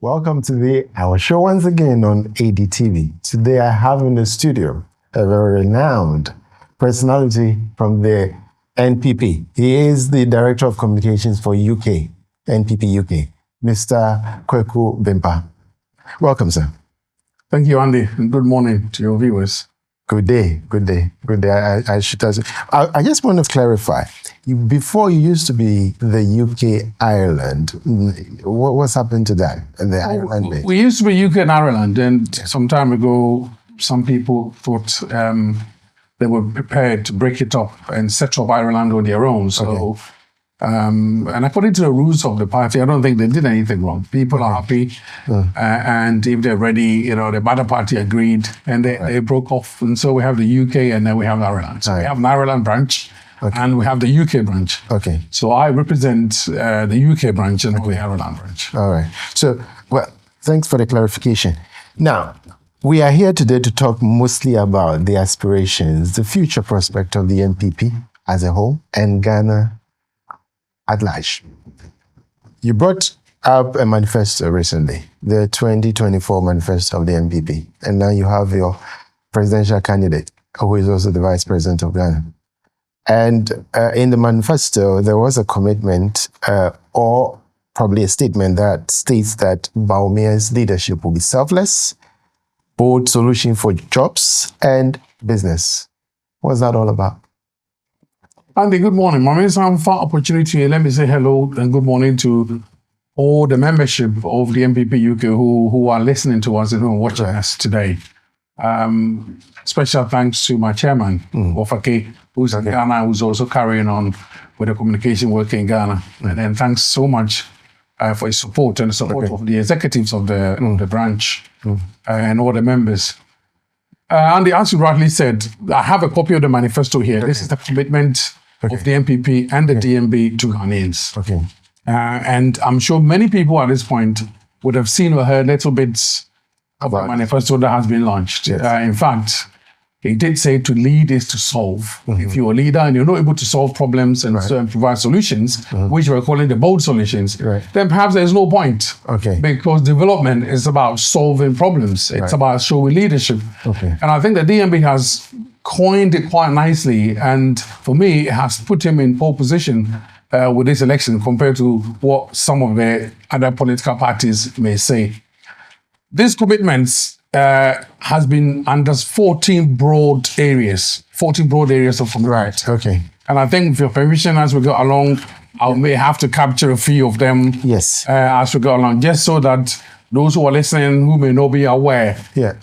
Welcome to our show once again on ADTV. Today I have in the studio a very renowned personality from the NPP. He is the Director of Communications for UK, NPP UK, Mr. Kwaku Bimpeh. Welcome, sir. Thank you, Andy, and good morning to your viewers. Good day. I just want to clarify. Before you used to be the UK Ireland, what's happened to that? Ireland bit? We used to be UK and Ireland, and some time ago, some people thought they were prepared to break it up and set up Ireland on their own. So, and according to the rules of the party, I don't think they did anything wrong. People are happy, and if they're ready, the other party agreed, and they broke off. And so we have the UK, and then we have Ireland. So we have an Ireland branch. Okay. And we have the UK branch. Okay. So I represent the UK branch and the Ireland branch. All right. So, well, thanks for the clarification. Now, we are here today to talk mostly about the aspirations, the future prospect of the NPP as a whole and Ghana at large. You brought up a manifesto recently, the 2024 manifesto of the NPP, and now you have your presidential candidate, who is also the vice president of Ghana. And in the manifesto, there was a commitment or probably a statement that states that Bawumia's leadership will be selfless, bold solution for jobs and business. What's that all about? Andy, good morning. My name is for opportunity. Let me say hello and good morning to all the membership of the NPP UK who are listening to us and who are watching us today. Special thanks to my chairman, Wofake, who's in Ghana, who's also carrying on with the communication work in Ghana. And thanks so much for his support and the support of the executives of the branch and all the members. Andy, as you rightly said, I have a copy of the manifesto here. This is the commitment of the NPP and the DMB to Ghanaians. Okay. And I'm sure many people at this point would have seen or heard little bits of the manifesto that has been launched. Yes. In fact, he did say to lead is to solve. If you're a leader and you're not able to solve problems and provide solutions, which we're calling the bold solutions, then perhaps there's no point. Okay. Because development is about solving problems. It's about showing leadership. Okay. And I think the DMB has coined it quite nicely. And for me, it has put him in pole position with this election compared to what some of the other political parties may say. These commitments has been under 14 broad areas of commitment. Right, okay. And I think with your permission, as we go along, I may have to capture a few of them as we go along, just so that those who are listening, who may not be aware,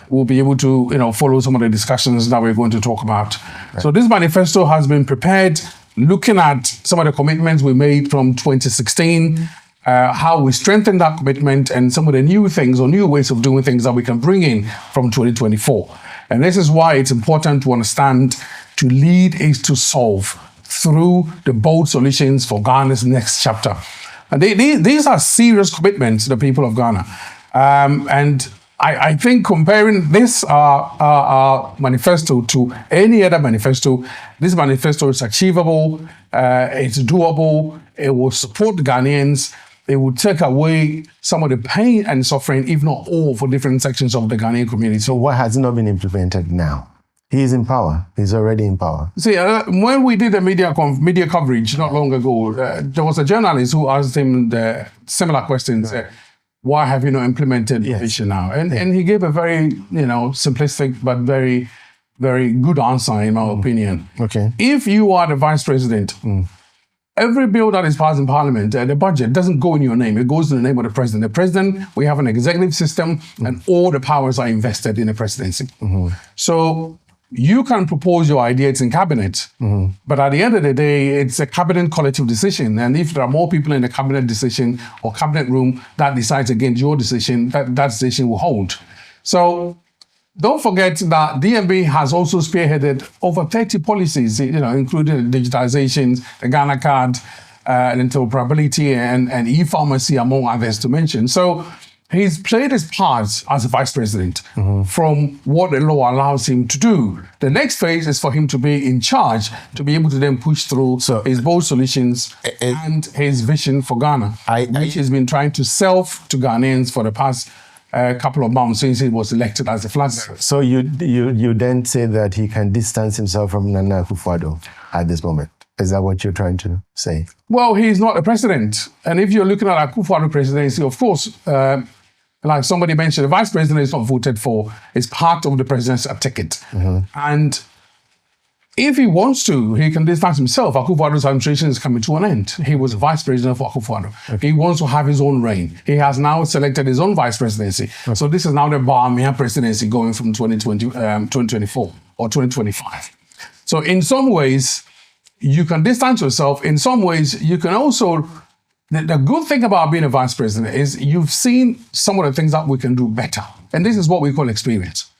will be able to follow some of the discussions that we're going to talk about. Right. So this manifesto has been prepared looking at some of the commitments we made from 2016, how we strengthen that commitment and some of the new things or new ways of doing things that we can bring in from 2024. And this is why it's important to understand to lead is to solve through the bold solutions for Ghana's next chapter. And these are serious commitments to the people of Ghana. And I think comparing this our manifesto to any other manifesto, this manifesto is achievable, it's doable, it will support the Ghanaians, it will take away some of the pain and suffering, if not all, for different sections of the Ghanaian community. So what has not been implemented now? He is in power. He's already in power. See, when we did the media coverage not long ago, there was a journalist who asked him the similar questions. Why have you not implemented the vision now? And he gave a very, simplistic but very, very good answer, in my opinion. Okay. If you are the vice president, every bill that is passed in Parliament, the budget doesn't go in your name. It goes in the name of the president. The president, we have an executive system, and all the powers are invested in the presidency. So you can propose your ideas in cabinet, but at the end of the day, it's a cabinet collective decision. And if there are more people in the cabinet decision or cabinet room that decides against your decision, that decision will hold. So don't forget that DMB has also spearheaded over 30 policies, including digitization, the Ghana card, interoperability, and e-pharmacy, among others to mention. So he's played his part as a vice president from what the law allows him to do. The next phase is for him to be in charge, to be able to then push through his bold solutions and his vision for Ghana, which he's been trying to sell to Ghanaians for the past couple of months since he was elected as a flag bearer. So you then say that he can distance himself from Nana Akufo-Addo at this moment. Is that what you're trying to say? Well, he's not a president. And if you're looking at Akufo-Addo presidency, of course, like somebody mentioned, the vice president is not voted for. It's part of the president's ticket. And if he wants to, he can distance himself. Akufo-Addo's administration is coming to an end. He was vice president for Akufo-Addo. He wants to have his own reign. He has now selected his own vice presidency. So this is now the Bawumia presidency going from 2024 or 2025. So in some ways, you can distance yourself. In some ways, you can also... The good thing about being a vice president is you've seen some of the things that we can do better. And this is what we call experience.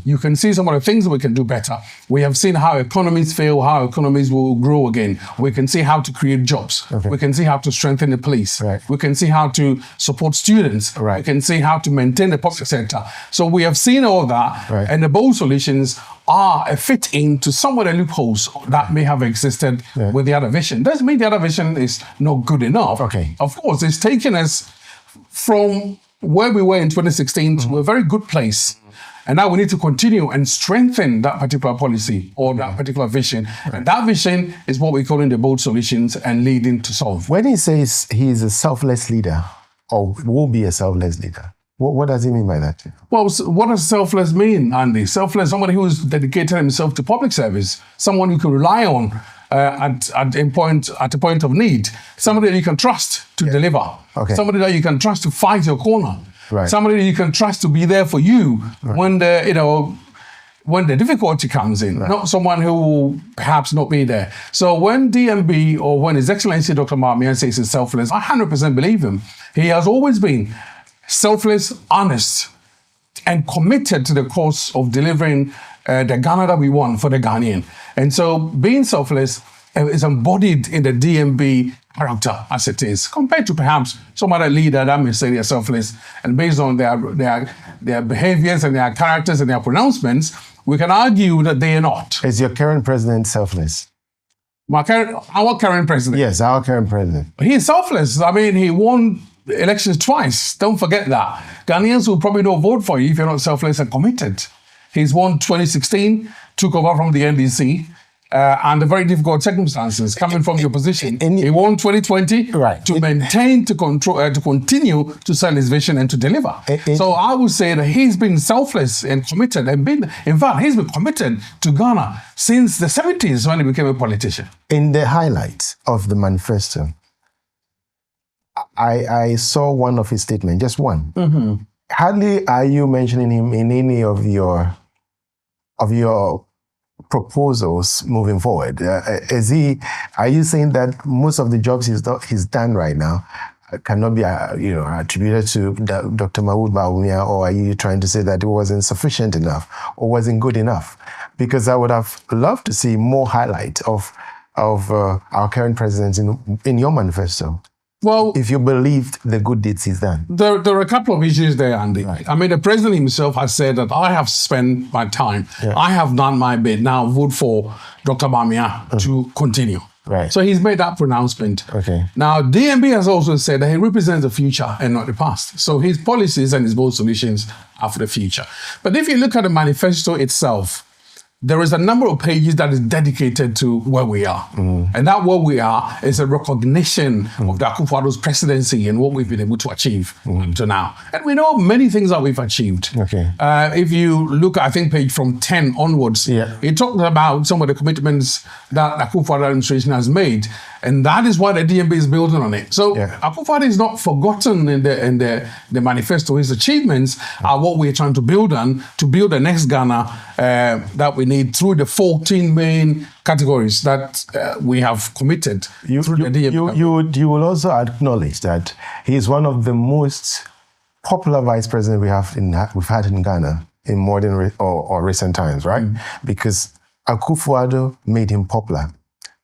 You can see some of the things that we can do better. We have seen how economies fail, how economies will grow again. We can see how to create jobs. We can see how to strengthen the police. We can see how to support students. We can see how to maintain the public sector. So we have seen all that, and the bold solutions are a fit into some of the loopholes that may have existed with the other vision. Doesn't mean the other vision is not good enough. Of course, it's taken us from where we were in 2016 to a very good place. And now we need to continue and strengthen that particular policy or that particular vision. And that vision is what we call in the bold solutions and leading to solve. When he says he is a selfless leader or will be a selfless leader, what does he mean by that? Well, what does selfless mean, Andy? Selfless, somebody who has dedicated himself to public service, someone you can rely on at a point of need, somebody that you can trust to deliver, somebody that you can trust to fight your corner, somebody that you can trust to be there for you when the difficulty comes in, not someone who will perhaps not be there. So when DMB or when His Excellency Dr. Bawumia says he's selfless, I 100% believe him. He has always been selfless, honest, and committed to the cause of delivering the Ghana that we want for the Ghanaian. And so being selfless is embodied in the DMB character as it is, compared to perhaps some other leader that may say they're selfless. And based on their behaviors and their characters and their pronouncements, we can argue that they are not. Is your current president selfless? Our current president? Yes, our current president. He is selfless. I mean, he won elections twice. Don't forget that. Ghanaians will probably not vote for you if you're not selfless and committed. He's won 2016, took over from the NDC, under very difficult circumstances coming from the opposition. He won 2020 to maintain, to control, to continue to sell his vision and to deliver. So I would say that he's been selfless and committed, and in fact, he's been committed to Ghana since the 70s when he became a politician. In the highlights of the manifesto, I saw one of his statements, just one. Hardly are you mentioning him in any of your proposals moving forward. Are you saying that most of the jobs he's done right now cannot be attributed to Dr. Mamadou Bawumia, or are you trying to say that it wasn't sufficient enough or wasn't good enough? Because I would have loved to see more highlight of our current president in your manifesto. Well, if you believed the good deeds he's done. There are a couple of issues there, Andy. I mean, the president himself has said that I have spent my time, I have done my bit, now vote for Dr. Bawumia to continue. So he's made that pronouncement. Now, DMB has also said that he represents the future and not the past. So his policies and his bold solutions are for the future. But if you look at the manifesto itself, there is a number of pages that is dedicated to where we are. And that where we are is a recognition of the Akufo-Addo's presidency and what we've been able to achieve up to now. And we know many things that we've achieved. If you look, I think, page from 10 onwards, it talks about some of the commitments that the Akufo-Addo administration has made. And that is why the DMB is building on it. So Akufo-Addo is not forgotten in the manifesto. His achievements are what we're trying to build on, to build the next Ghana that we need through the 14 main categories that we have committed. You will also acknowledge that he is one of the most popular vice presidents we've had in Ghana in modern or recent times, right? Because Akufo-Addo made him popular.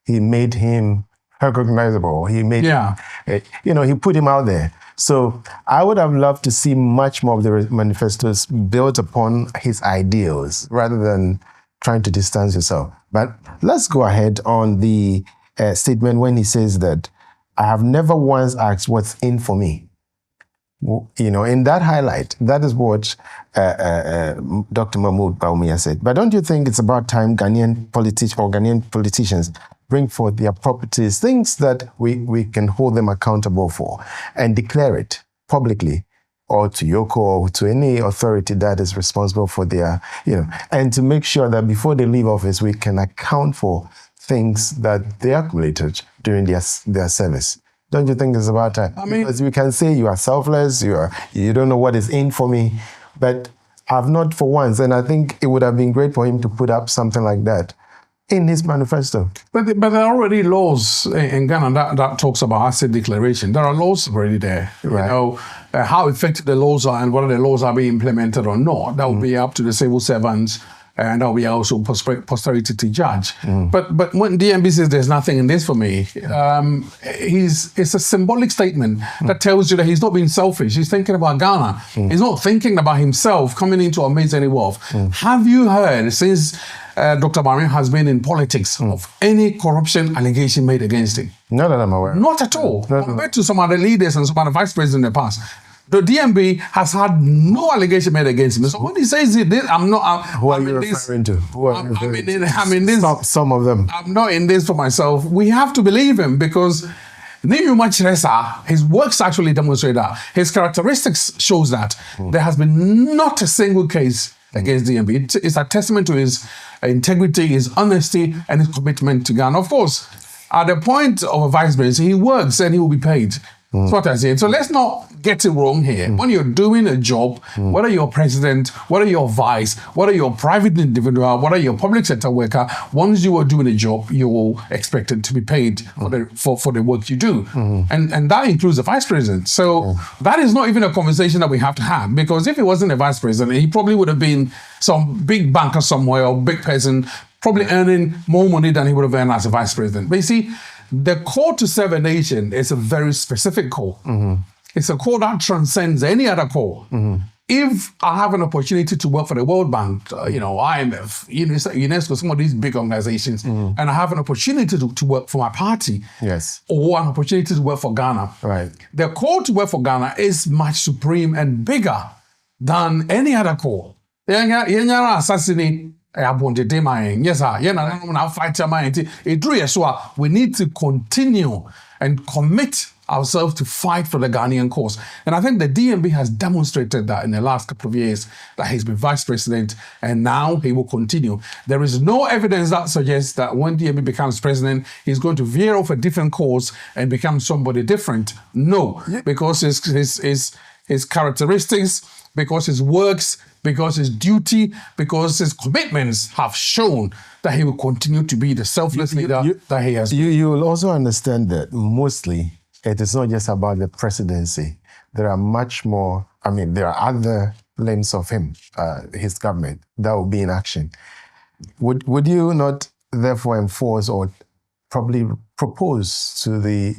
He made him recognizable. He made, he put him out there. So I would have loved to see much more of the manifestos built upon his ideals rather than trying to distance yourself. But let's go ahead on the statement when he says that I have never once asked what's in for me. You know, in that highlight, that is what Dr. Mamadou Bawumia said. But don't you think it's about time Ghanaian politicians bring forth their properties, things that we can hold them accountable for, and declare it publicly, or to Yoko or to any authority that is responsible for their, and to make sure that before they leave office, we can account for things that they accumulated during their service. Don't you think it's about time? Because you can say you are selfless, you don't know what is in for me, but I've not for once, and I think it would have been great for him to put up something like that in his manifesto. But there are already laws in Ghana that talks about asset declaration. There are laws already there. Right. You know, how effective the laws are and whether the laws are being implemented or not, that will be up to the civil servants, and that will be also posterity to judge. But when DMB says there's nothing in this for me, it's a symbolic statement that tells you that he's not being selfish. He's thinking about Ghana. He's not thinking about himself coming in to amaze any wealth. Have you heard, since Dr. Bawumia has been in politics, of any corruption allegation made against him? Not that I'm aware. Not at all. Compared to some other leaders and some other vice presidents in the past, the DMB has had no allegation made against him. So when he says it, I'm not. Who are you referring to? Who are you referring to? I'm in this. Some of them. I'm not in this for myself. We have to believe him because his works actually demonstrate that. His characteristics shows that. There has been not a single case against DMB. It's a testament to his integrity, his honesty, and his commitment to Ghana. Of course, at the point of a vice president, he works and he will be paid. That's what I said. So let's not get it wrong here. When you're doing a job, whether you're president, whether you're vice, whether you're a private individual, whether you're a public sector worker, once you are doing a job, you're expected to be paid for the work you do. And that includes the vice president. So that is not even a conversation that we have to have, because if he wasn't a vice president, he probably would have been some big banker somewhere or big person, probably earning more money than he would have earned as a vice president. But you see, the call to serve a nation is a very specific call. It's a call that transcends any other call. If I have an opportunity to work for the World Bank, IMF, UNESCO, some of these big organizations, and I have an opportunity to work for my party, or an opportunity to work for Ghana, the call to work for Ghana is much supreme and bigger than any other call. Yes, we need to continue and commit ourselves to fight for the Ghanaian cause. And I think the DMB has demonstrated that in the last couple of years, that he's been vice president, and now he will continue. There is no evidence that suggests that when DMB becomes president, he's going to veer off a different course and become somebody different. No, because his characteristics, because his works, because his duty, because his commitments have shown that he will continue to be the selfless leader that he has. You will also understand that mostly it is not just about the presidency. There are much more, there are other limbs of him, his government, that will be in action. Would you not therefore enforce or probably propose to the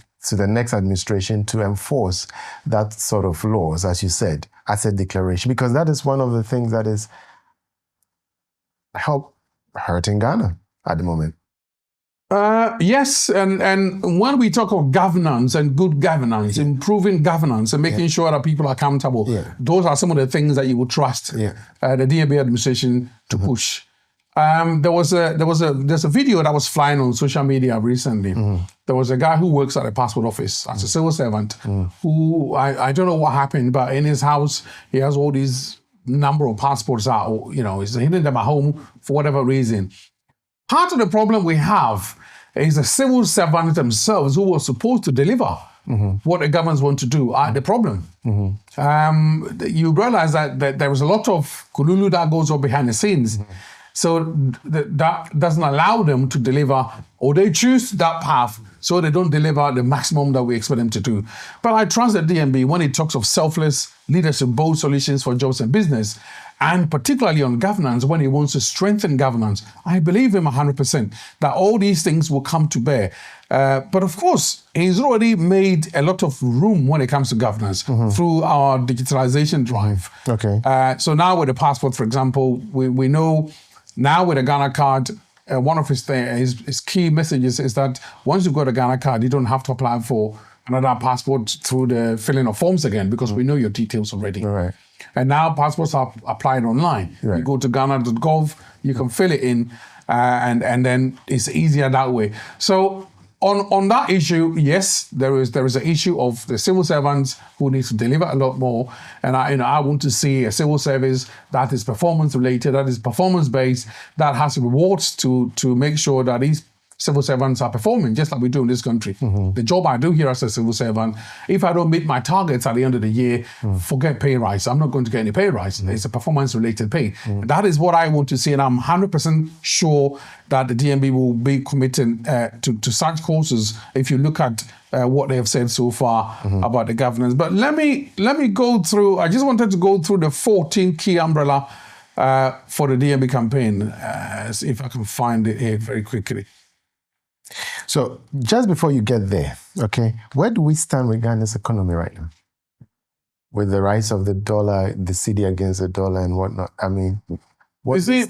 next administration to enforce that sort of laws, as you said, asset declaration? Because that is one of the things that is hurting Ghana at the moment. Yes, and when we talk of governance and good governance, improving governance and making sure that people are accountable, those are some of the things that you would trust the DMB administration to push. There's a video that was flying on social media recently. There was a guy who works at a passport office as a civil servant who, I don't know what happened, but in his house, he has all these number of passports out, he's hidden them at home for whatever reason. Part of the problem we have is the civil servants themselves who were supposed to deliver what the governments want to do are the problem. You realize that there is a lot of kululu that goes on behind the scenes. So that doesn't allow them to deliver, or they choose that path so they don't deliver the maximum that we expect them to do. But I trust the DMB when it talks of selfless leadership, bold solutions for jobs and business, and particularly on governance, when he wants to strengthen governance. I believe him 100% that all these things will come to bear. But of course, he's already made a lot of room when it comes to governance through our digitalization drive. Okay. So now with the passport, for example, we know now with the Ghana card, one of his key messages is that once you've got a Ghana card, you don't have to apply for another passport through the filling of forms again, because we know your details already. Right. And now passports are applied online. Right. You go to ghana.gov, you can fill it in, and then it's easier that way. So on that issue, yes, there is an issue of the civil servants who need to deliver a lot more. And I want to see a civil service that is performance related, that is performance based, that has rewards to make sure that these civil servants are performing, just like we do in this country. The job I do here as a civil servant, if I don't meet my targets at the end of the year, forget pay rise. I'm not going to get any pay rise. It's a performance-related pay. That is what I want to see, and I'm 100% sure that the DMB will be committed to such courses if you look at what they have said so far about the governance. But let me go through, I just wanted to go through the 14 key umbrella for the DMB campaign, if I can find it here very quickly. So just before you get there, okay, where do we stand with Ghana's economy right now? With the rise of the dollar, the cedi against the dollar and whatnot. I mean, you see,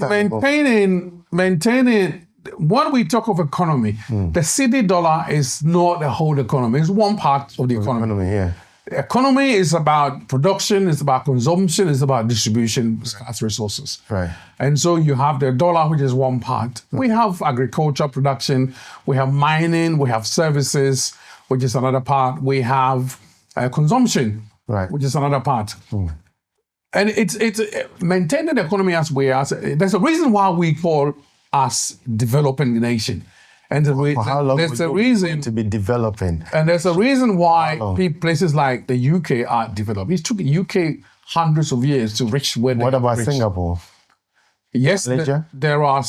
maintaining, when we talk of economy, the cedi dollar is not the whole economy. It's one part of the economy. Yeah. The economy is about production, it's about consumption, it's about distribution, scarce resources. Right. And so you have the dollar, which is one part. We have agriculture production, we have mining, we have services, which is another part. We have consumption, which is another part. And it's maintaining the economy as we are. There's a reason why we call us developing nation. And there's a reason to be developing. And there's a reason why places like the UK are developed. It took UK hundreds of years to reach where they are. What about Singapore? Yes, there are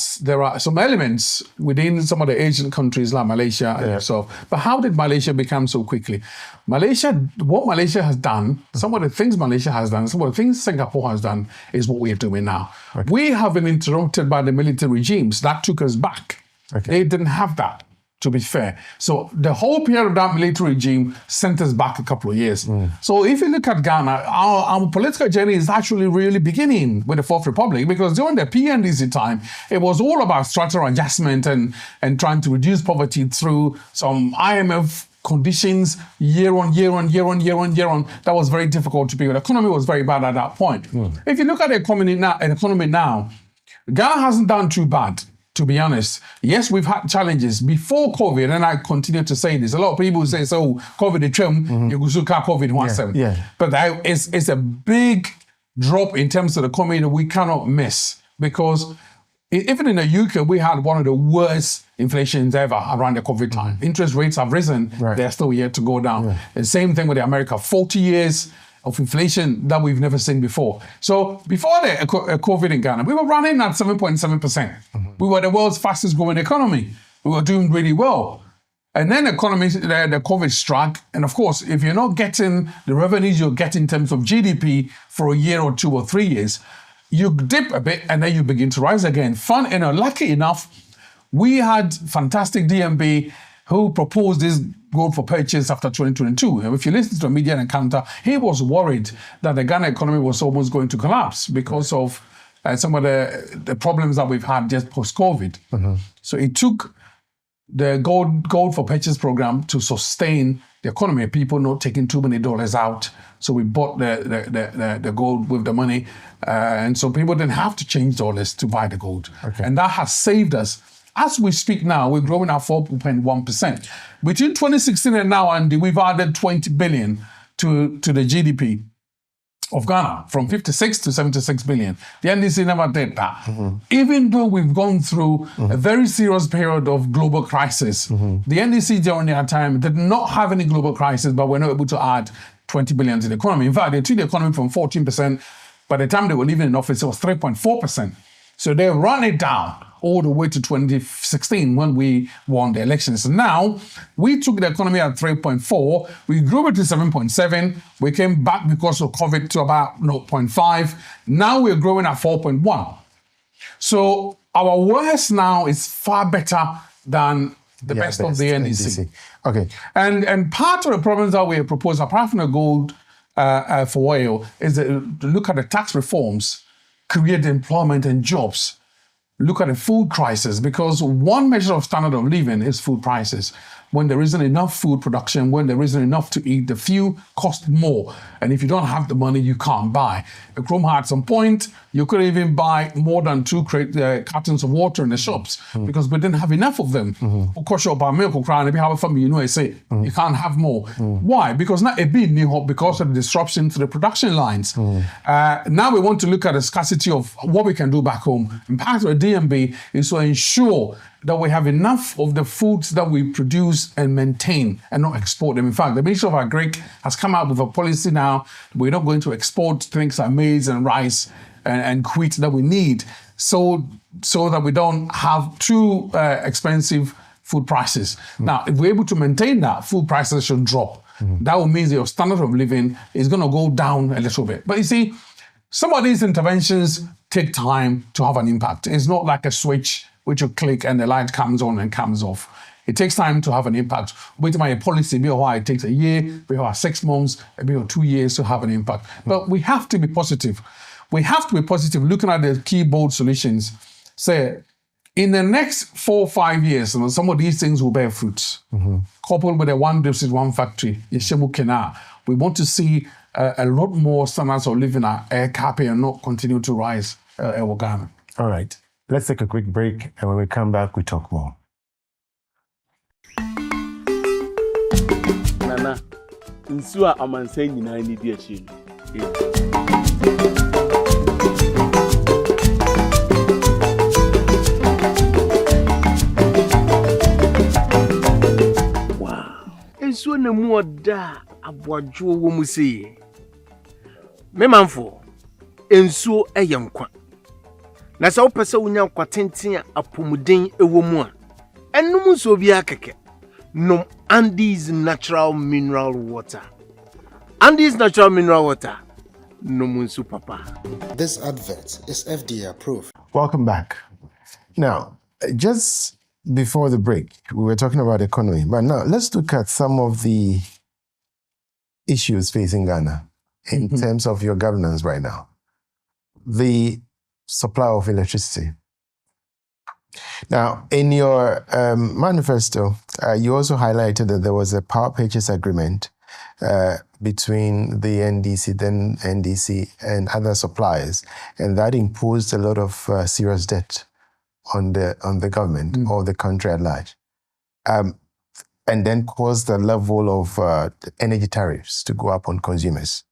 some elements within some of the Asian countries like Malaysia and so. But how did Malaysia become so quickly? What Malaysia has done, some of the things Malaysia has done, some of the things Singapore has done is what we are doing now. Okay. We have been interrupted by the military regimes. That took us back. Okay. They didn't have that, to be fair. So the whole period of that military regime sent us back a couple of years. So if you look at Ghana, our political journey is actually really beginning with the Fourth Republic, because during the PNDC time, it was all about structural adjustment and trying to reduce poverty through some IMF conditions year on. That was very difficult to be. The economy was very bad at that point. If you look at the economy now, Ghana hasn't done too bad. To be honest, yes, we've had challenges before COVID, and I continue to say this. A lot of people say, "So COVID, you go COVID 17." But it's a big drop in terms of the economy that we cannot miss, because even in the UK, we had one of the worst inflations ever around the COVID time. Interest rates have risen; they're still yet to go down. The same thing with America. 40 years of inflation that we've never seen before. So before the COVID in Ghana, we were running at 7.7%. We were the world's fastest growing economy. We were doing really well. And then the COVID struck. And of course, if you're not getting the revenues you're getting in terms of GDP for a year or 2 or 3 years, you dip a bit and then you begin to rise again. Lucky enough, we had fantastic DMB who proposed this gold for purchase after 2022. If you listen to a media encounter, he was worried that the Ghana economy was almost going to collapse because of some of the problems that we've had just post-COVID. So it took the gold for purchase program to sustain the economy, people not taking too many dollars out. So we bought the gold with the money. And so people didn't have to change dollars to buy the gold. And that has saved us. As we speak now, we're growing at 4.1%. Between 2016 and now, Andy, we've added 20 billion to the GDP of Ghana, from 56 to 76 billion. The NDC never did that. Even though we've gone through a very serious period of global crisis, the NDC during their time did not have any global crisis, but were not able to add 20 billion to the economy. In fact, they took the economy from 14%. By the time they were leaving in office, it was 3.4%. So they run it down all the way to 2016 when we won the elections. Now, we took the economy at 3.4, we grew it to 7.7, we came back because of COVID to about 0.5, now we're growing at 4.1. So our worst now is far better than the best of the NDC. Okay. And part of the problems that we propose, apart from the gold for oil, is to look at the tax reforms, create employment and jobs. Look at the food crisis, because one measure of standard of living is food prices. When there isn't enough food production, when there isn't enough to eat, the few cost more. And if you don't have the money, you can't buy. At Chroma, at some point, you couldn't even buy more than 2 cartons of water in the shops because we didn't have enough of them. Of course, you can't have more. Why? Because now because of the disruption to the production lines. Now we want to look at the scarcity of what we can do back home. And part of the DMB is to ensure that we have enough of the foods that we produce and maintain and not export them. In fact, the Ministry of Agric has come out with a policy now. We're not going to export things like maize and rice and wheat that we need so that we don't have too expensive food prices. Now, if we're able to maintain that, food prices should drop. That will mean your standard of living is going to go down a little bit. But you see, some of these interventions take time to have an impact. It's not like a switch which you click and the light comes on and comes off. It takes time to have an impact. With my policy, it takes a year, 6 months, maybe 2 years to have an impact. But we have to be positive. We have to be positive looking at the key bold solutions. Say, in the next 4 or 5 years, some of these things will bear fruits. Coupled with a one district, one factory, we want to see a lot more standards of living at Kapi and not continue to rise in Ghana. All right. Let's take a quick break, and when we come back, we talk more. Nana, nsua amansen nyina ni di achi. Wow. Nsua na mu oda aboadwo wo mu sei. Me manfo, nsuo eyenkwa. Na sa wopese wonya kwatenten a apomuden ewo mu a enum so bi akeke nom Andes natural mineral water. Andes natural mineral water nom nsu papa. This advert is FDA approved. Welcome back. Now, just before the break, we were talking about economy, but now let's look at some of the issues facing Ghana in terms of your governance right now. The supply of electricity. Now, in your manifesto, you also highlighted that there was a power purchase agreement between the NDC, and other suppliers, and that imposed a lot of serious debt on the government or the country at large, and then caused the level of energy tariffs to go up on consumers.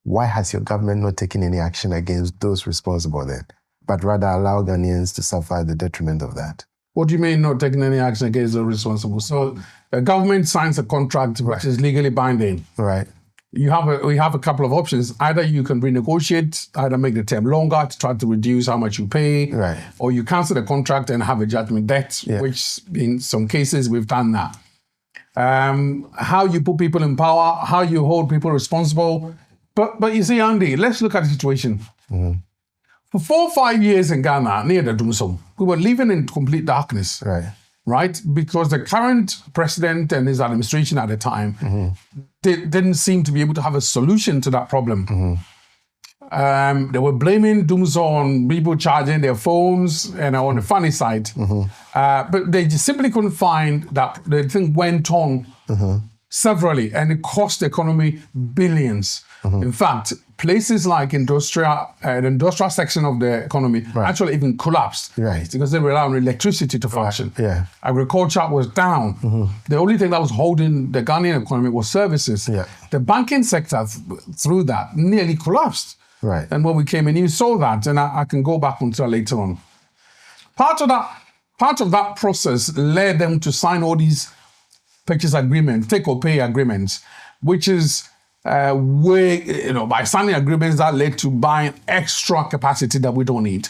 Why has your government not taken any action against those responsible then, but rather allow Ghanaians to suffer the detriment of that? What do you mean not taking any action against the responsible? So the government signs a contract which is legally binding. Right. We have a couple of options. Either you can renegotiate, either make the term longer to try to reduce how much you pay, right, or you cancel the contract and have a judgment debt, which in some cases we've done that. How you put people in power, how you hold people responsible. But you see, Andy, let's look at the situation. For 4 or 5 years in Ghana, near the Dumsum, we were living in complete darkness. Right? Because the current president and his administration at the time didn't seem to be able to have a solution to that problem. They were blaming Dumso on people charging their phones and on the funny side. But they just simply couldn't find that the thing went on severally, and it cost the economy billions. In fact, places like the industrial section of the economy actually even collapsed because they rely on electricity to function. Agriculture was down. The only thing that was holding the Ghanaian economy was services. The banking sector, through that, nearly collapsed. And when we came in, you saw that, and I can go back onto that later on. Part of that process led them to sign all these purchase agreements, take or pay agreements, which is by signing agreements that led to buying extra capacity that we don't need.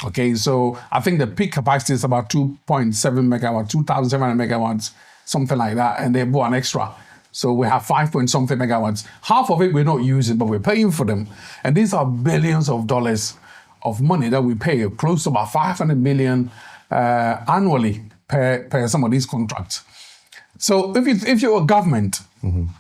Okay, so I think the peak capacity is about 2.7 megawatts, 2,700 megawatts, something like that, and they bought an extra. So we have 5-point-something megawatts. Half of it we're not using, but we're paying for them. And these are billions of dollars of money that we pay, close to about 500 million annually per some of these contracts. So if you're a government,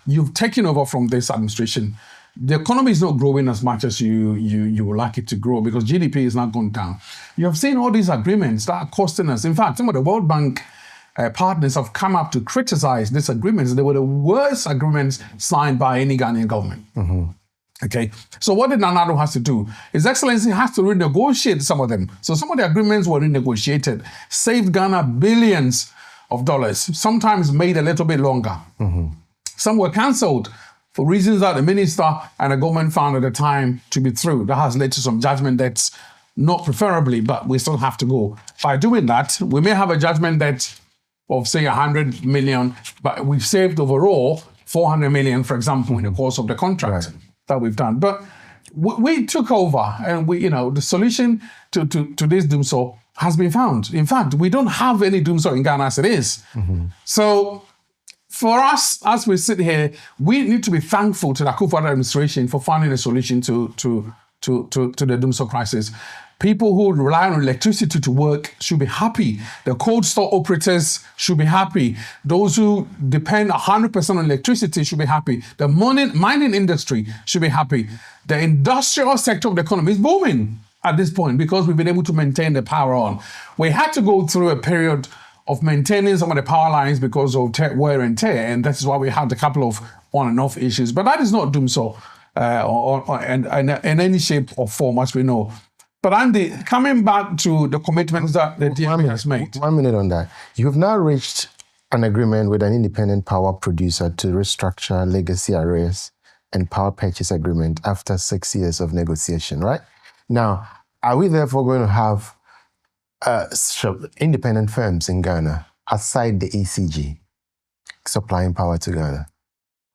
you've taken over from this administration, the economy is not growing as much as you would like it to grow because GDP is not going down. You have seen all these agreements that are costing us. In fact, some of the World Bank partners have come up to criticize these agreements. They were the worst agreements signed by any Ghanaian government. Okay, so what did Nana Addo has to do? His Excellency has to renegotiate some of them. So some of the agreements were renegotiated, saved Ghana billions of dollars, sometimes made a little bit longer. Some were cancelled for reasons that the minister and the government found at the time to be true. That has led to some judgment debts, not preferably, but we still have to go. By doing that, we may have a judgment debt of, say, 100 million, but we've saved overall 400 million, for example, in the course of the contract that we've done. But we took over, and the solution to this doomsaw has been found. In fact, we don't have any doomsaw in Ghana as it is. So for us, as we sit here, we need to be thankful to the Akufo-Addo administration for finding a solution to the doomsaw crisis. People who rely on electricity to work should be happy. The cold store operators should be happy. Those who depend 100% on electricity should be happy. The mining industry should be happy. The industrial sector of the economy is booming at this point because we've been able to maintain the power on. We had to go through a period of maintaining some of the power lines because of wear and tear, and that's why we had a couple of on and off issues. But that is not doomsaw in any shape or form, as we know. But Andy, coming back to the commitments that the DMB has made. 1 minute on that. You've now reached an agreement with an independent power producer to restructure legacy arrears and power purchase agreement after 6 years of negotiation, right? Now, are we therefore going to have independent firms in Ghana aside the ECG supplying power to Ghana?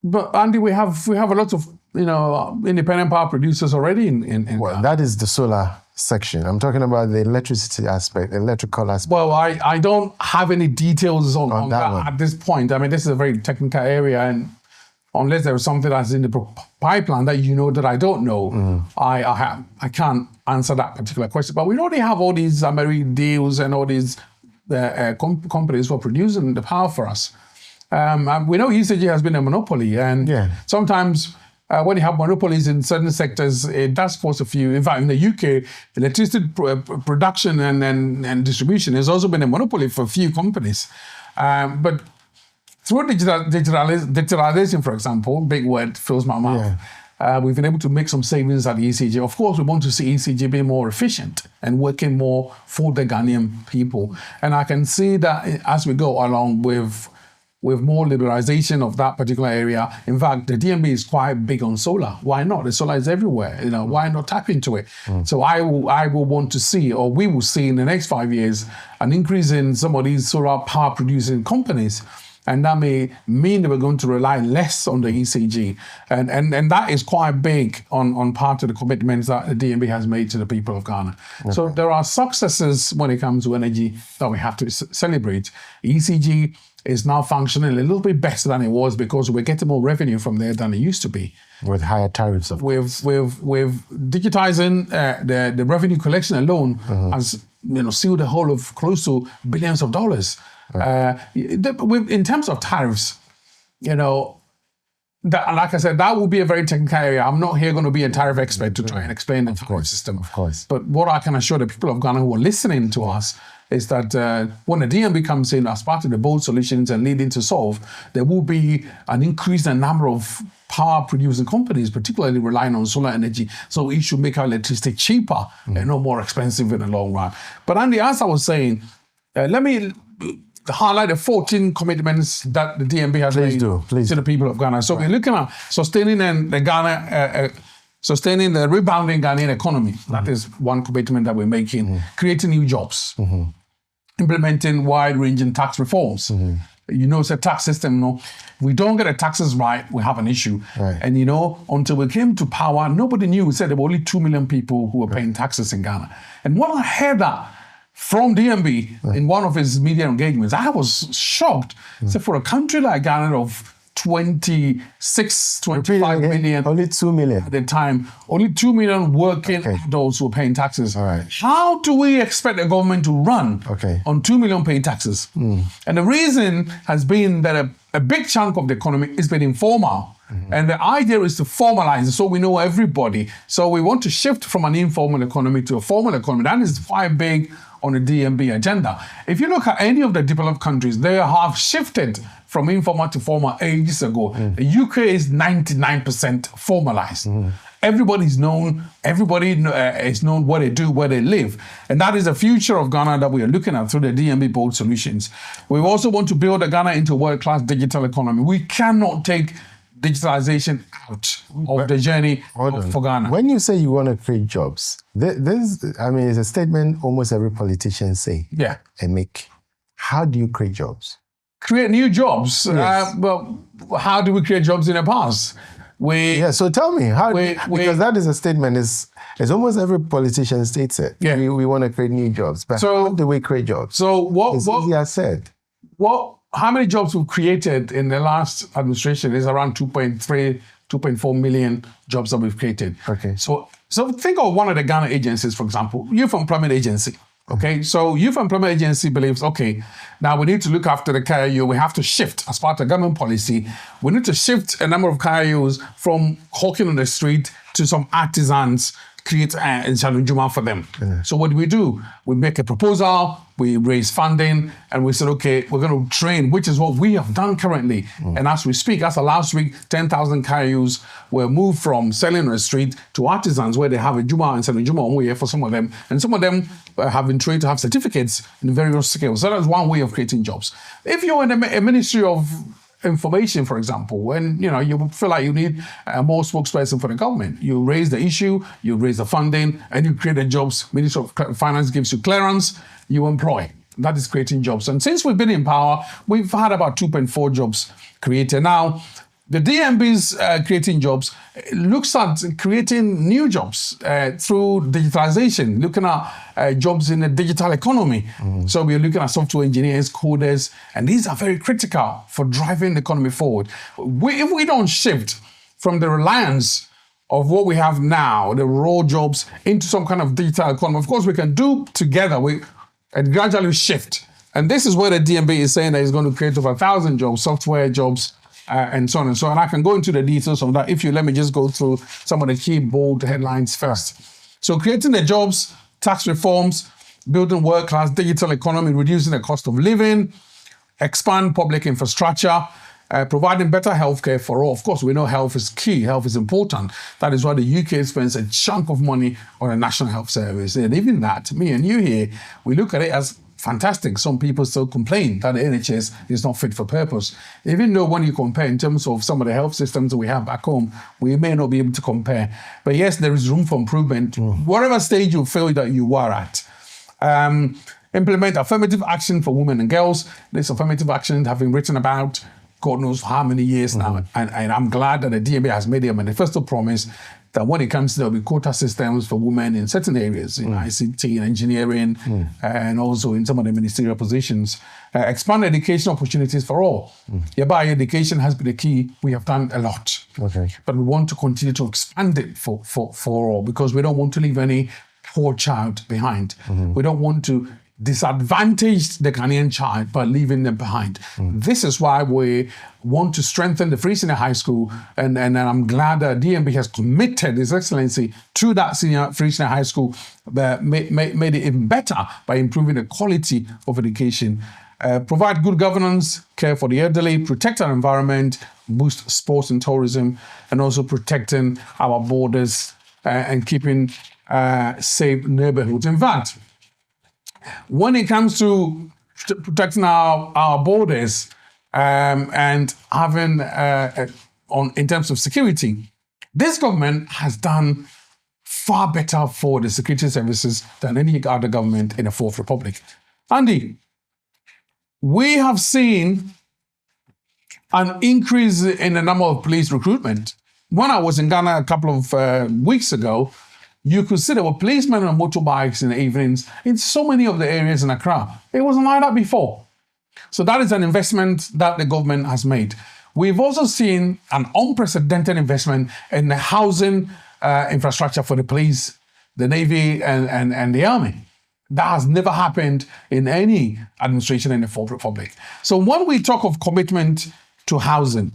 But Andy, we have a lot of independent power producers already in Ghana. That is the solar section. I'm talking about the electricity aspect, electrical aspect. Well, I don't have any details on that at this point. I mean, this is a very technical area, and unless there is something that's in the pipeline that that I don't know, I can't answer that particular question. But we already have all these American deals and all these companies who are producing the power for us. We know ECG has been a monopoly, and sometimes when you have monopolies in certain sectors, it does cause a few. In fact, in the UK, electricity production and distribution has also been a monopoly for a few companies. But through digitalization, for example, big word, fills my mouth, we've been able to make some savings at the ECG. Of course, we want to see ECG being more efficient and working more for the Ghanaian people. And I can see that as we go along with more liberalization of that particular area. In fact, the DMB is quite big on solar. Why not? The solar is everywhere. Why not tap into it? So I will want to see, or we will see in the next 5 years, an increase in some of these solar power producing companies. And that may mean that we're going to rely less on the ECG. And that is quite big on part of the commitments that the DMB has made to the people of Ghana. Okay. So there are successes when it comes to energy that we have to celebrate. ECG is now functioning a little bit better than it was because we're getting more revenue from there than it used to be. With higher tariffs, of course. With digitizing the revenue collection alone has sealed a hole of close to billions of dollars. Right. In terms of tariffs, that, like I said, that will be a very technical area. I'm not here going to be a tariff expert to try and explain the tariff system. Of course. But what I can assure the people of Ghana who are listening to us is that when the DMB comes in as part of the bold solutions and leading to solve, there will be an increase in the number of power producing companies, particularly relying on solar energy. So it should make our electricity cheaper and not more expensive in the long run. But Andy, as I was saying, let me highlight the 14 commitments that the DMB has made to the people of Ghana. So we're looking at sustaining the rebounding Ghanaian economy. That is one commitment that we're making. Creating new jobs. Implementing wide-ranging tax reforms. it's a tax system. No, we don't get the taxes right, we have an issue. Right. And until we came to power, nobody knew. We said there were only 2 million people who were paying taxes in Ghana. And when I heard that from DMB in one of his media engagements, I was shocked. So for a country like Ghana of 25 million. Only 2 million. At the time, only 2 million working adults were paying taxes. All right. How do we expect the government to run on 2 million paying taxes? And the reason has been that a big chunk of the economy is been informal. And the idea is to formalize it so we know everybody. So we want to shift from an informal economy to a formal economy. That is quite big on the DMB agenda. If you look at any of the developed countries, they have shifted from informal to formal ages ago. The UK is 99% formalized. Everybody is known what they do, where they live. And that is the future of Ghana that we are looking at through the DMB Bold Solutions. We also want to build Ghana into a world-class digital economy. We cannot take digitalization out of the journey for Ghana. When you say you want to create jobs, this is a statement almost every politician say and make. How do you create jobs? Create new jobs? Yes. Well, how do we create jobs in the past? So tell me, because that is a statement, it's almost every politician states it. Yeah. We want to create new jobs. But how do we create jobs? So it's easier said. How many jobs we've created in the last administration is around 2.4 million jobs that we've created. Okay. So think of one of the Ghana agencies, for example, Youth Employment Agency. Okay, so Youth Employment Agency believes, now we need to look after the KIU. We have to shift as part of government policy. We need to shift a number of KIUs from hawking on the street to some artisans, create Nsalunjuma for them. So what do? We make a proposal, we raise funding, and we said, we're going to train, which is what we have done currently. And as we speak, as of last week, 10,000 KIUs were moved from selling on the street to artisans where they have a Juma and Nsalunjuma for some of them. And some of them have been trained to have certificates in various skills. So that's one way of creating jobs. If you're in a ministry of information, for example, when you feel like you need more spokesperson for the government, you raise the issue, you raise the funding, and you create the jobs. Ministry of Finance gives you clearance, you employ. That is creating jobs. And since we've been in power, we've had about 2.4 jobs created. Now, the DMB's creating jobs looks at creating new jobs through digitalization, looking at jobs in the digital economy. So we're looking at software engineers, coders, and these are very critical for driving the economy forward. If we don't shift from the reliance of what we have now, the raw jobs, into some kind of digital economy, of course we can do together and gradually shift. And this is where the DMB is saying that it's going to create over 1,000 jobs, software jobs, and so on and so on. And I can go into the details of that if you let me just go through some of the key bold headlines first. So creating the jobs, tax reforms, building world-class digital economy, reducing the cost of living, expand public infrastructure, providing better healthcare for all. Of course, we know health is key, health is important. That is why the UK spends a chunk of money on a national health service. And even that, me and you here, we look at it as fantastic. Some people still complain that the NHS is not fit for purpose. Even though when you compare in terms of some of the health systems that we have back home, we may not be able to compare. But yes, there is room for improvement, whatever stage you feel that you are at. Implement affirmative action for women and girls. This affirmative action have been written about God knows how many years now. And I'm glad that the DMB has made a manifesto promise that when it comes to, there'll be quota systems for women in certain areas, in ICT and engineering, and also in some of the ministerial positions. Expand education opportunities for all. Hereby education has been the key. We have done a lot. But we want to continue to expand it for all, because we don't want to leave any poor child behind. We don't want to disadvantaged the Ghanaian child by leaving them behind. This is why we want to strengthen the Free Senior High School, and I'm glad that DMB has committed His Excellency to that Free Senior High School, made it even better by improving the quality of education. Provide good governance, care for the elderly, protect our environment, boost sports and tourism, and also protecting our borders and keeping safe neighborhoods. In fact, when it comes to protecting our borders and having in terms of security, this government has done far better for the security services than any other government in the Fourth Republic. Andy, we have seen an increase in the number of police recruitment. When I was in Ghana a couple of weeks ago, you could see there were policemen on motorbikes in the evenings in so many of the areas in Accra. It wasn't like that before. So that is an investment that the government has made. We've also seen an unprecedented investment in the housing infrastructure for the police, the Navy, and the Army. That has never happened in any administration in the Fourth Republic. So when we talk of commitment to housing,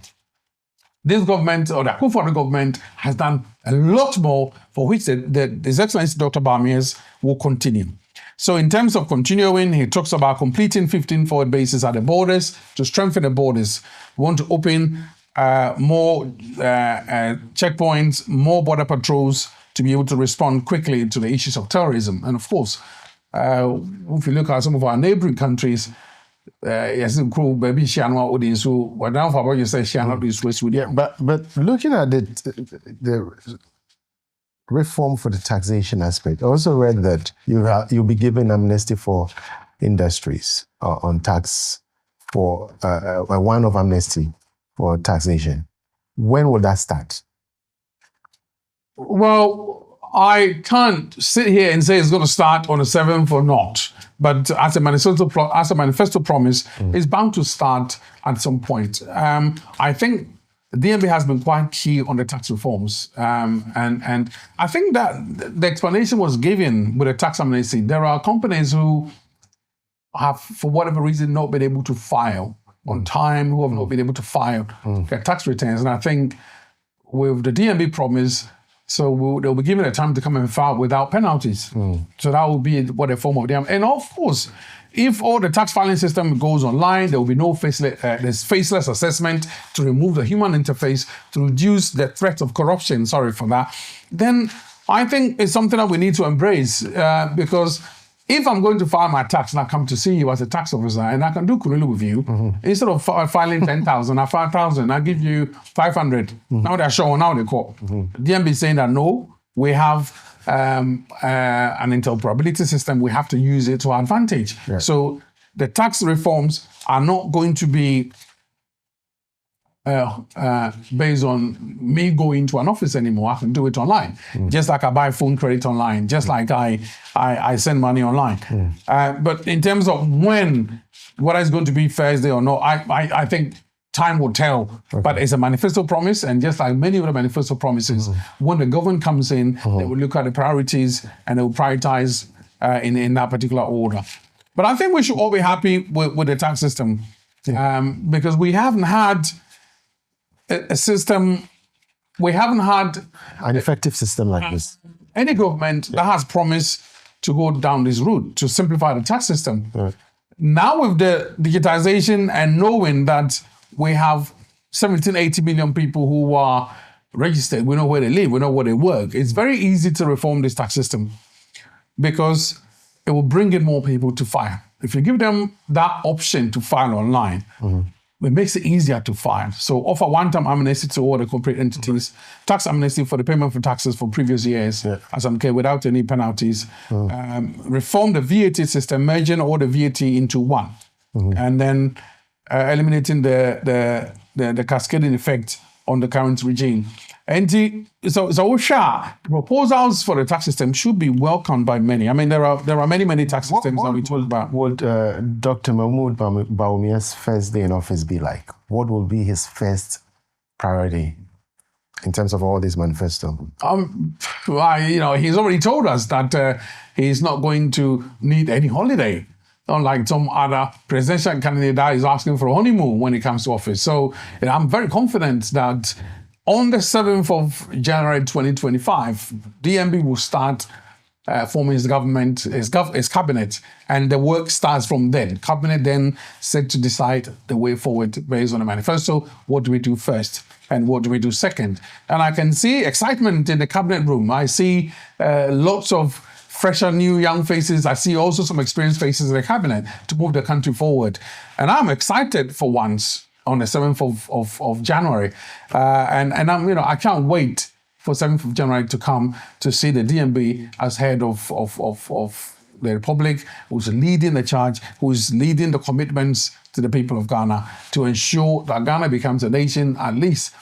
this government, or the Akufo-Addo government, has done a lot more, for which His Excellency Dr. Bawumia will continue. So in terms of continuing, he talks about completing 15 forward bases at the borders to strengthen the borders. We want to open more checkpoints, more border patrols to be able to respond quickly to the issues of terrorism. And of course, if you look at some of our neighboring countries, yes, cool, baby, she and what so what now for you say she and this West with. Yeah, but looking at the reform for the taxation aspect, I also read that you'll be given amnesty for industries on tax, for a one-off amnesty for taxation. When will that start? Well, I can't sit here and say it's going to start on the 7th or not. But as a manifesto promise, it's bound to start at some point. I think the DNB has been quite key on the tax reforms. And I think that the explanation was given with the tax amnesty. There are companies who have, for whatever reason, not been able to file on time, who have not been able to file their tax returns. And I think with the DNB promise, so they'll be given a time to come and file without penalties. So that will be what a form of them. And of course, if all the tax filing system goes online, there will be no faceless assessment to remove the human interface, to reduce the threat of corruption, sorry for that, then I think it's something that we need to embrace because if I'm going to file my tax and I come to see you as a tax officer and I can do Kululu with you, instead of filing 10,000, I file 1,000, I give you 500. Now they're showing, now they call. DNB saying that no, we have an interoperability system, we have to use it to our advantage. Yeah. So the tax reforms are not going to be based on me going to an office anymore. I can do it online. Just like I buy phone credit online, just like I send money online. But in terms of whether it's going to be Thursday or not, I think time will tell. Okay. But it's a manifesto promise, and just like many other manifesto promises, when the government comes in, they will look at the priorities and they will prioritize in that particular order. But I think we should all be happy with the tax system because we haven't had a system, we haven't had an effective system like this. Any government that has promised to go down this route to simplify the tax system. Now with the digitization and knowing that we have 17, 80 million people who are registered, we know where they live, we know where they work, it's very easy to reform this tax system because it will bring in more people to file. If you give them that option to file online, it makes it easier to file. So offer one-time amnesty to all the corporate entities, tax amnesty for the payment for taxes for previous years, as I'm clear, without any penalties. Reform the VAT system, merging all the VAT into one, and then eliminating the cascading effect on the current regime. And so the proposals for the tax system should be welcomed by many. I mean, there are many tax systems that we talk about. Would Dr. Mamadou Bawumia's first day in office be like? What will be his first priority in terms of all this manifesto? He's already told us that he's not going to need any holiday. Unlike some other presidential candidate that is asking for a honeymoon when he comes to office. So I'm very confident that on the 7th of January 2025, DNB will start forming his government, his cabinet, and the work starts from then. Cabinet then set to decide the way forward based on the manifesto. What do we do first? And what do we do second? And I can see excitement in the cabinet room. I see lots of fresher, new, young faces. I see also some experienced faces in the cabinet to move the country forward. And I'm excited for once on the 7th of January. And I can't wait for 7th of January to come to see the DNB as head of the Republic, who's leading the charge, who's leading the commitments to the people of Ghana to ensure that Ghana becomes a nation at least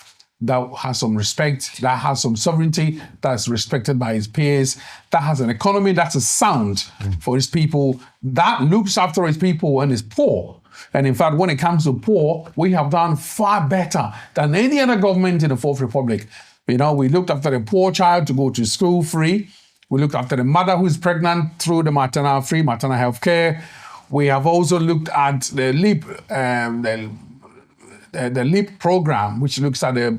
that has some respect, that has some sovereignty, that's respected by its peers, that has an economy that's a sound for its people, that looks after its people and is poor. And in fact, when it comes to poor, we have done far better than any other government in the Fourth Republic. You know, we looked after the poor child to go to school free. We looked after the mother who's pregnant through the free maternal health care. We have also looked at the LEAP program, which looks at the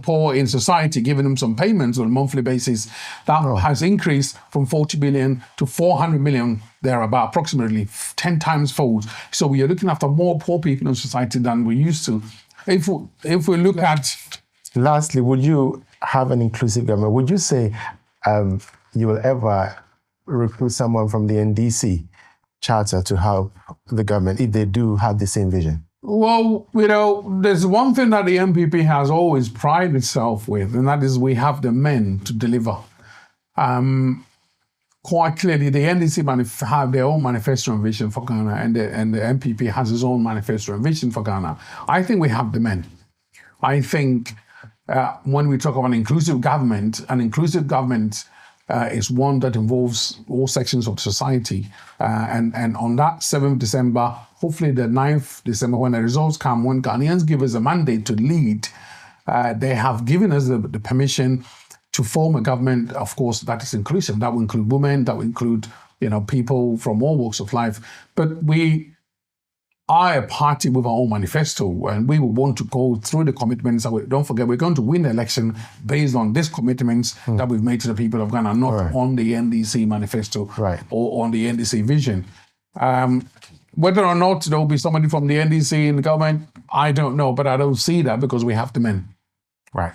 poor in society, giving them some payments on a monthly basis. That has increased from 40 billion to 400 million, thereabout, approximately 10 times fold. So we are looking after more poor people in society than we used to. If we look at... Lastly, would you have an inclusive government? Would you say you will ever recruit someone from the NDC charter to help the government if they do have the same vision? Well, you know, there's one thing that the NPP has always prided itself with, and that is we have the men to deliver. Quite clearly, the NDC have their own manifesto and vision for Ghana, and the NPP has its own manifesto and vision for Ghana. I think we have the men. I think when we talk about an inclusive government is one that involves all sections of society. And on that 7th December, hopefully the 9th December, when the results come, when Ghanaians give us a mandate to lead, they have given us the permission to form a government, of course, that is inclusive. That will include women, that will include, you know, people from all walks of life. But we are a party with our own manifesto, and we will want to go through the commitments. Don't forget, we're going to win the election based on these commitments that we've made to the people of Ghana, not on the NDC manifesto or on the NDC vision. Whether or not there will be somebody from the NDC in the government, I don't know, but I don't see that because we have the men. Right.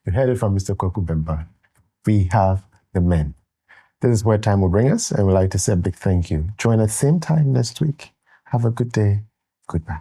You heard it from Mr. Kwaku Bimpeh. We have the men. This is where time will bring us, and we'd like to say a big thank you. Join us same time next week. Have a good day. Goodbye.